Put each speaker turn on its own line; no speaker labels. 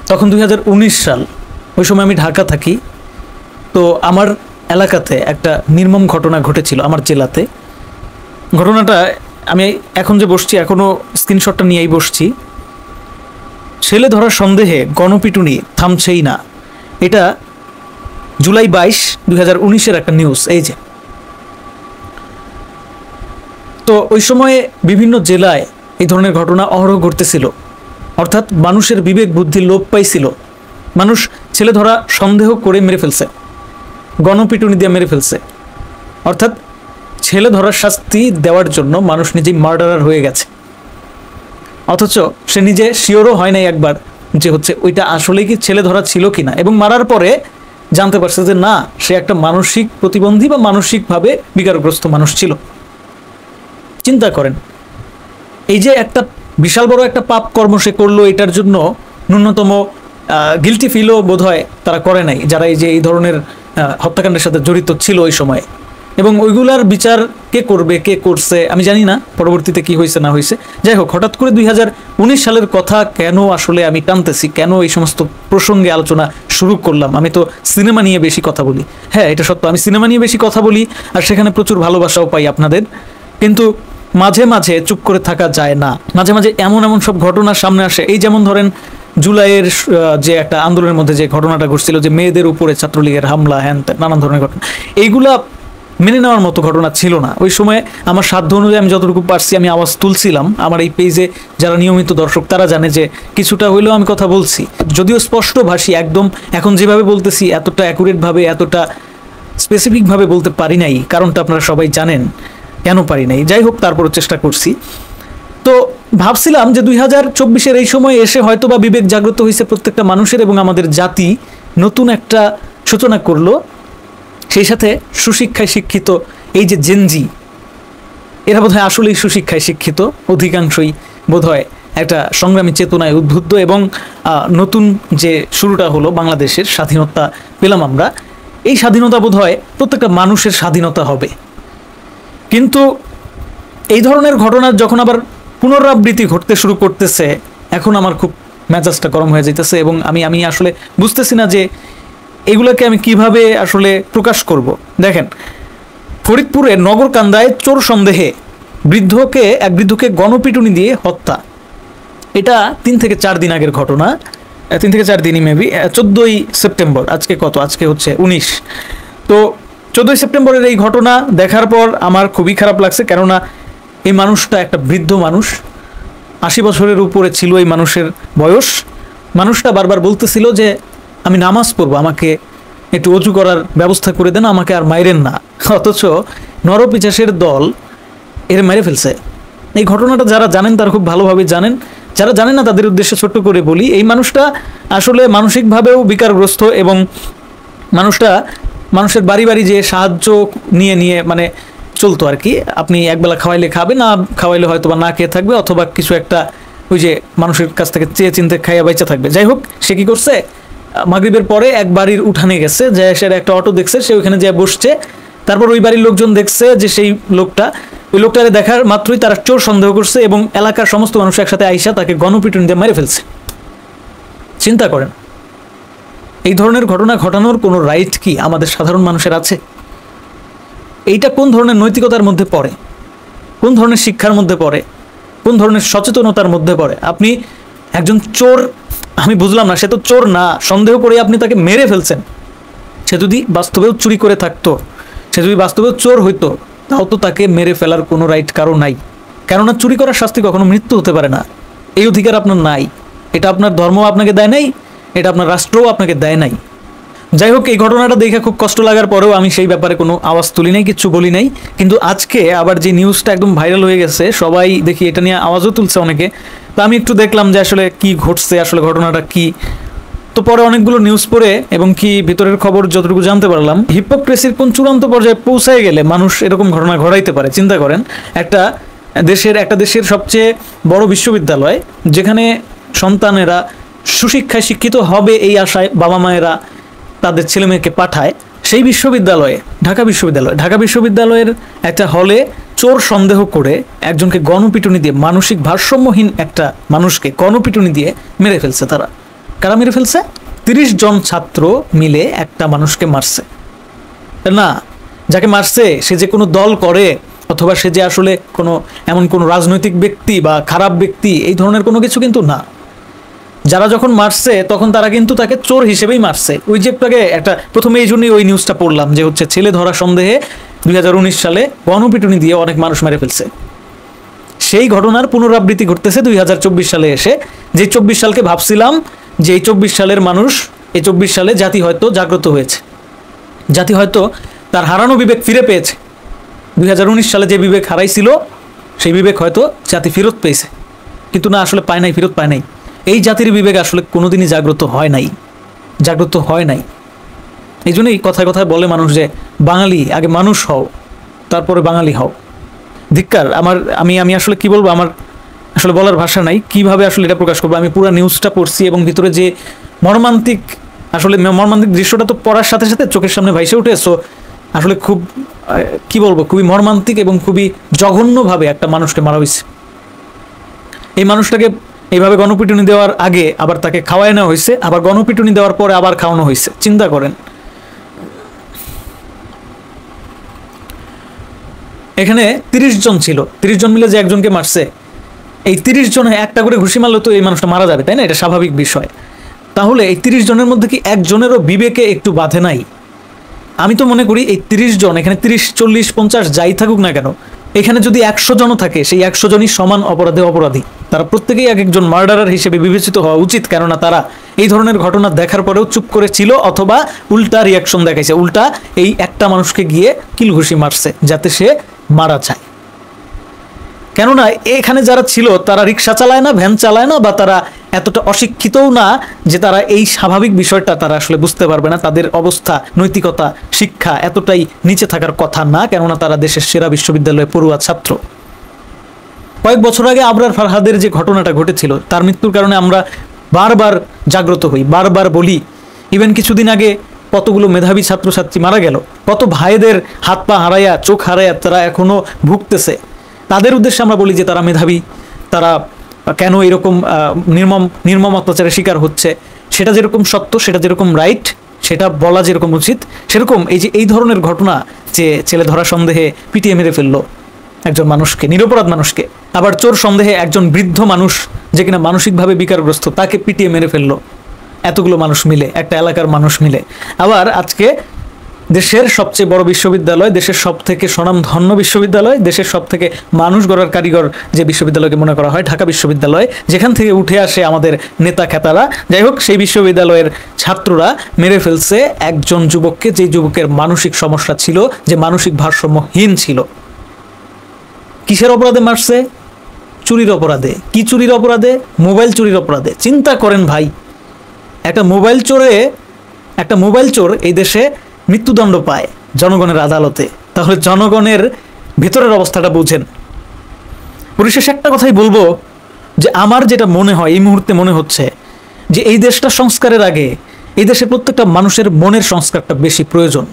তখন 2019 সাল, ওই সময় আমি ঢাকা থাকি। তো আমার এলাকাতে একটা নির্মম ঘটনা ঘটেছিল আমার জেলাতে। ঘটনাটা আমি এখন যে বসছি এখনও স্ক্রিনশটটা নিয়েই বসছি। ছেলে ধরার সন্দেহে গণপিটুনি থামছেই না। এটা জুলাই 22, 2019-এর একটা নিউজ। এই যে, তো ওই সময়ে বিভিন্ন জেলায় এই ধরনের ঘটনা অহরহ ঘটতেছিল, অর্থাৎ মানুষের বিবেক বুদ্ধি লোপ পাইছিল। মানুষ ছেলে ধরা সন্দেহ করে মেরে ফেলছে, গণপিটুনি দিয়ে মেরে ফেলছে। অর্থাৎ ছেলে ধরার শাস্তি দেওয়ার জন্য মানুষ নিজেই মার্ডারার হয়ে গেছে, অথচ সে নিজে শিওরও হয় নাই একবার যে হচ্ছে ওইটা আসলে কি ছেলে ধরা ছিল কিনা, এবং মারার পরে জানতে পারছে যে না, সে একটা মানসিক প্রতিবন্ধী বা মানসিকভাবে বিকারগ্রস্ত মানুষ ছিল। চিন্তা করেন, এই যে একটা বিশাল বড় একটা পাপ কর্ম সে করলো, এটার জন্য ন্যূনতম গিলটি ফিলও বোধ হয় তারা করে নাই, যারা এই যে এই ধরনের হত্যাকাণ্ডের সাথে জড়িত ছিল ওই সময়। এবং ওইগুলার বিচার কে করবে, কে করছে আমি জানি না, পরবর্তীতে কি হয়েছে না হয়েছে। যাই হোক, হঠাৎ করে 2019 সালের কথা কেন আসলে আমি টানতেছি, কেন এই সমস্ত প্রসঙ্গে আলোচনা শুরু করলাম? আমি তো সিনেমা নিয়ে বেশি কথা বলি, হ্যাঁ এটা সত্য, আমি সিনেমা নিয়ে বেশি কথা বলি, আর সেখানে প্রচুর ভালোবাসাও পাই আপনাদের। কিন্তু মাঝে মাঝে চুপ করে থাকা যায় না, মাঝে মাঝে এমন এমন সব ঘটনা সামনে আসে। এই যেমন ধরেন জুলাইয়ের যে একটা আন্দোলনের মধ্যে যে ঘটনাটা ঘটছিল, যে মেয়েদের উপরে ছাত্রলীগের হামলা, হ্যান নানান ধরনের ঘটনা, এইগুলা মেনে নেওয়ার মতো ঘটনা ছিল না। ওই সময় আমার সাধ্য অনুযায়ী আমি যতটুকু পারছি আমি আওয়াজ তুলছিলাম। আমার এই পেজে যারা নিয়মিত দর্শক তারা জানে যে কিছুটা হইলেও আমি কথা বলছি, যদিও স্পষ্ট ভাষী একদম। এখন যেভাবে বলতেছি এতটা অ্যাকুরেটভাবে, এতটা স্পেসিফিকভাবে বলতে পারি নাই, কারণটা আপনারা সবাই জানেন কেন পারি নাই। যাই হোক, তারপরও চেষ্টা করছি। তো ভাবছিলাম যে 2024-এর এই সময় এসে হয়তো বা বিবেক জাগ্রত হয়েছে প্রত্যেকটা মানুষের, এবং আমাদের জাতি নতুন একটা সূচনা করলো। সেই সাথে সুশিক্ষায় শিক্ষিত এই যে জেনজি, এরা বোধহয় আসলেই সুশিক্ষায় শিক্ষিত, অধিকাংশই বোধহয় একটা সংগ্রামী চেতনায় উদ্বুদ্ধ, এবং নতুন যে শুরুটা হলো বাংলাদেশের, স্বাধীনতা পেলাম আমরা, এই স্বাধীনতা বোধহয় প্রত্যেকটা মানুষের স্বাধীনতা হবে। কিন্তু এই ধরনের ঘটনার যখন আবার পুনরাবৃত্তি ঘটতে শুরু করতেছে, এখন আমার খুব মেজাজটা গরম হয়ে যাইতেছে, এবং আমি আসলে বুঝতেছি না যে এগুলোকে আমি কিভাবে আসলে প্রকাশ করব। দেখেন, ফরিদপুরের নগরকান্দায় চোর সন্দেহে এক বৃদ্ধকে গণপিটুনি দিয়ে হত্যা। এটা 3 থেকে 4 দিন আগের ঘটনা, 3 থেকে 4 দিনই মেবি। 14ই সেপ্টেম্বর, আজকে কত, আজকে হচ্ছে 19। তো 14ই সেপ্টেম্বরের এই ঘটনা দেখার পর আমার খুবই খারাপ লাগছে, কেননা এই মানুষটা একটা বৃদ্ধ মানুষ, 80 বছরের উপরে ছিল এই মানুষের বয়স। মানুষটা বারবার বলতেছিল যে আমি নামাজ পড়বো, আমাকে একটু অজু করার ব্যবস্থা করে দেন, আমাকে আর মাইরেন না। অথচ নরপিশাচের দল এর মেরে ফেলছে। এই ঘটনাটা যারা জানেন তারা খুব ভালোভাবে জানেন, যারা জানেন না তাদের উদ্দেশ্যে ছোট্ট করে বলি, এই মানুষটা আসলে মানসিকভাবেও বিকারগ্রস্ত, এবং মানুষটা মানুষের বাড়ি বাড়ি যে সাহায্য নিয়ে নিয়ে মানে চলতো আর কি। আপনি একবেলা খাওয়াইলে খাবে, না খাওয়াইলে হয়তো বা না খেয়ে থাকবে, অথবা কিছু একটা ওই যে মানুষের কাছ থেকে চেয়ে চিনতে খাইয়া বাইচা থাকবে। যাই হোক, সে কি করছে, মাগরিবের পরে এক বাড়ির উঠানে গেছে, যে সে একটা অটো দেখছে, সে ওইখানে যেয়ে বসছে। তারপর ওই বাড়ির লোকজন দেখছে যে সেই ওই লোকটারে দেখার মাত্রই তারা চোর সন্দেহ করছে, এবং এলাকার সমস্ত মানুষ একসাথে আইসা তাকে গণপিটুনি দিয়ে মেরে ফেলছে। চিন্তা করেন, এই ধরনের ঘটনা ঘটানোর কোনো রাইট কি আমাদের সাধারণ মানুষের আছে? এইটা কোন ধরনের নৈতিকতার মধ্যে পড়ে, কোন ধরনের শিক্ষার মধ্যে পড়ে, কোন ধরনের সচেতনতার মধ্যে পড়ে? আপনি একজন চোর, আমি বুঝলাম না, সে তো চোর না, সন্দেহ করে আপনি তাকে মেরে ফেলছেন। সে যদি বাস্তবেও চুরি করে থাকতো, সে যদি বাস্তবেও চোর হইতো, তাও তো তাকে মেরে ফেলার কোনো রাইট কারো নাই। কেননা চুরি করার শাস্তি কখনো মৃত্যু হতে পারে না, এই অধিকার আপনার নাই। এটা আপনার ধর্ম আপনাকে দেয় নাই, এটা আপনার রাষ্ট্রও আপনাকে দেয় নাই। যাই হোক, এই ঘটনাটা দেখে খুব কষ্ট লাগার পরেও আমি সেই ব্যাপারে কোনো আওয়াজ তুলি নাই, কিচ্ছু বলি নাই। কিন্তু আজকে আবার যে নিউজটা একদম ভাইরাল হয়ে গেছে, সবাই দেখি এটা নিয়ে আওয়াজও তুলছে অনেকে। তো আমি একটু দেখলাম যে আসলে কি ঘটছে, আসলে ঘটনাটা কি। তো পরে অনেকগুলো নিউজ পড়ে এবং কি ভিতরের খবর যতটুকু জানতে পারলাম, হিপোক্রেসির কোন চূড়ান্ত পর্যায়ে পৌঁছায় গেলে মানুষ এরকম ঘটনা ঘটাইতে পারে। চিন্তা করেন, একটা দেশের সবচেয়ে বড় বিশ্ববিদ্যালয়, যেখানে সন্তানেরা সুশিক্ষায় শিক্ষিত হবে এই আশায় বাবা মায়েরা তাদের ছেলেমেয়েকে পাঠায়, সেই বিশ্ববিদ্যালয়ে ঢাকা বিশ্ববিদ্যালয়ের একটা হলে চোর সন্দেহ করে একজনকে গণপিটুনি দিয়ে, মানসিক ভারসাম্যহীন একটা মানুষকে গণপিটুনি দিয়ে মেরে ফেলছে তারা। কারা মেরে ফেলছে? 30 জন ছাত্র মিলে একটা মানুষকে মারছে। না, যাকে মারছে সে যে কোনো দল করে অথবা সে যে আসলে কোনো এমন কোনো রাজনৈতিক ব্যক্তি বা খারাপ ব্যক্তি এই ধরনের কোনো কিছু কিন্তু না। যারা যখন মারছে তখন তারা কিন্তু তাকে চোর হিসেবেই মারছে। ওই যে একটা প্রথমে এই জন্যই ওই নিউজটা পড়লাম যে হচ্ছে ছেলে ধরা সন্দেহে 2019 সালে গণপিটুনি দিয়ে অনেক মানুষ মেরে ফেলছে। সেই ঘটনার পুনরাবৃত্তি ঘটতেছে 2024 সালে এসে। যে 24 সালকে ভাবছিলাম যে এই 24 সালের মানুষ, এই 24 সালে জাতি হয়তো জাগ্রত হয়েছে, জাতি হয়তো তার হারানো বিবেক ফিরে পেয়েছে। 2019 সালে যে বিবেক হারাইছিল সেই বিবেক হয়তো জাতি ফেরত পেয়েছে, কিন্তু না, আসলে পায় নাই, ফেরত পায় নাই। এই জাতির বিবেক আসলে কোনোদিনই জাগ্রত হয় নাই, জাগ্রত হয় নাই। এই জন্যই কথায় কথায় বলে মানুষ যে বাঙালি আগে মানুষ হও তারপরে বাঙালি হও। ধিক্কার আমি আসলে কি বলবো, আমার আসলে বলার ভাষা নাই, কিভাবে আসলে এটা প্রকাশ করবো। আমি পুরো নিউজটা পড়ছি এবং ভিতরে যে মর্মান্তিক দৃশ্যটা তো পড়ার সাথে সাথে চোখের সামনে ভাইসে উঠে। সো আসলে খুব কি বলবো, খুবই মর্মান্তিক এবং খুবই জঘন্যভাবে একটা মানুষকে মারা হয়েছে। এই মানুষটাকে এইভাবে গণপিটুনি দেওয়ার আগে আবার তাকে খাওয়ায় নেওয়া হয়েছে, আবার গণপিটুনি দেওয়ার পরে আবার খাওয়ানো হয়েছে। চিন্তা করেন। এখানে 30 জন ছিল, 30 জন মিলে যে একজনকে মারছে, এই 30 জন একটা করে ঘুষি মারলে তো এই মানুষটা মারা যাবে, তাই না? এটা স্বাভাবিক বিষয়। তাহলে এই 30 জনের মধ্যে কি একজনেরও বিবেকে একটু বাধে নাই? আমি তো মনে করি এই 30 জন, এখানে 30, 40, 50 যাই থাকুক না কেন, এখানে যদি 100 জনও থাকে সেই 100 জনই সমান অপরাধী। তারা প্রত্যেকেই এক একজন মার্ডারার হিসেবে বিবেচিত হওয়া উচিত, কেননা তারা এই ধরনের ঘটনা দেখার পরেও চুপ করে ছিল অথবা উল্টা রিয়াকশন দেখাইছে, উল্টা এই একটা মানুষকে গিয়ে কিল ঘুষি মারছে যাতে সে মারা যায়। কেননা এখানে যারা ছিল তারা রিক্সা চালায় না, ভ্যান চালায় না, বা তারা এতটা অশিক্ষিতও না যে তারা এই স্বাভাবিক বিষয়টা তারা আসলে বুঝতে পারবে না। তাদের অবস্থা, নৈতিকতা, শিক্ষা এতটাই নিচে থাকার কথা না, কেননা তারা দেশের সেরা বিশ্ববিদ্যালয়ে পড়ুয়া ছাত্র। কয়েক বছর আগে আবরার ফারহাদের যে ঘটনাটা ঘটেছিল, তার মৃত্যুর কারণে আমরা বারবার জাগ্রত হই, বারবার বলি। ইভেন কিছুদিন আগে কতগুলো মেধাবী ছাত্রছাত্রী মারা গেল, কত ভাইদের হাত পা হারাইয়া, চোখ হারাইয়া তারা এখনো ভুগতেছে। তাদের উদ্দেশ্যে আমরা বলি যে তারা মেধাবী, তারা কেন এরকম নির্মম অত্যাচারের শিকার হচ্ছে। সেটা যেরকম সত্য, সেটা যেরকম রাইট, সেটা বলা যেরকম উচিত, সেরকম এই ধরনের ঘটনা, যে ছেলে ধরা সন্দেহে পিটিয়ে মেরে ফেললো একজন মানুষকে, নিরপরাধ মানুষকে, আবার চোর সন্দেহে একজন বৃদ্ধ মানুষ যে কিনা মানসিকভাবে বিকারগ্রস্ত তাকে পিটিয়ে মেরে ফেললো, এতগুলো মানুষ মিলে, একটা এলাকার মানুষ মিলে। আবার আজকে দেশের সবচেয়ে বড় বিশ্ববিদ্যালয়, দেশের সব থেকে স্বনামধন্য বিশ্ববিদ্যালয়, দেশের সব থেকে মানুষ গড়ার কারিগর যে বিশ্ববিদ্যালয়কে মনে করা হয় ঢাকা বিশ্ববিদ্যালয়, যেখান থেকে উঠে আসে আমাদের নেতা খেতারা, যাই হোক, সেই বিশ্ববিদ্যালয়ের ছাত্ররা মেরে ফেলছে একজন যুবককে, যে যুবকের মানসিক সমস্যা ছিল, যে মানসিক ভারসাম্যহীন ছিল। কিসের অপরাধে মারছে? চুরির অপরাধে। কি চুরির অপরাধে? মোবাইল চুরির অপরাধে। চিন্তা করেন ভাই, একটা মোবাইল চোর এই দেশে মৃত্যুদণ্ড পায় জনগণের আদালতে। তাহলে জনগণের ভেতরের অবস্থাটা বুঝেন। পরিশেষে একটা কথাই বলবো, যে আমার যেটা মনে হয়, এই মুহূর্তে মনে হচ্ছে যে এই দেশটা সংস্কারের আগে এই দেশের প্রত্যেকটা মানুষের মনের সংস্কারটা বেশি প্রয়োজন।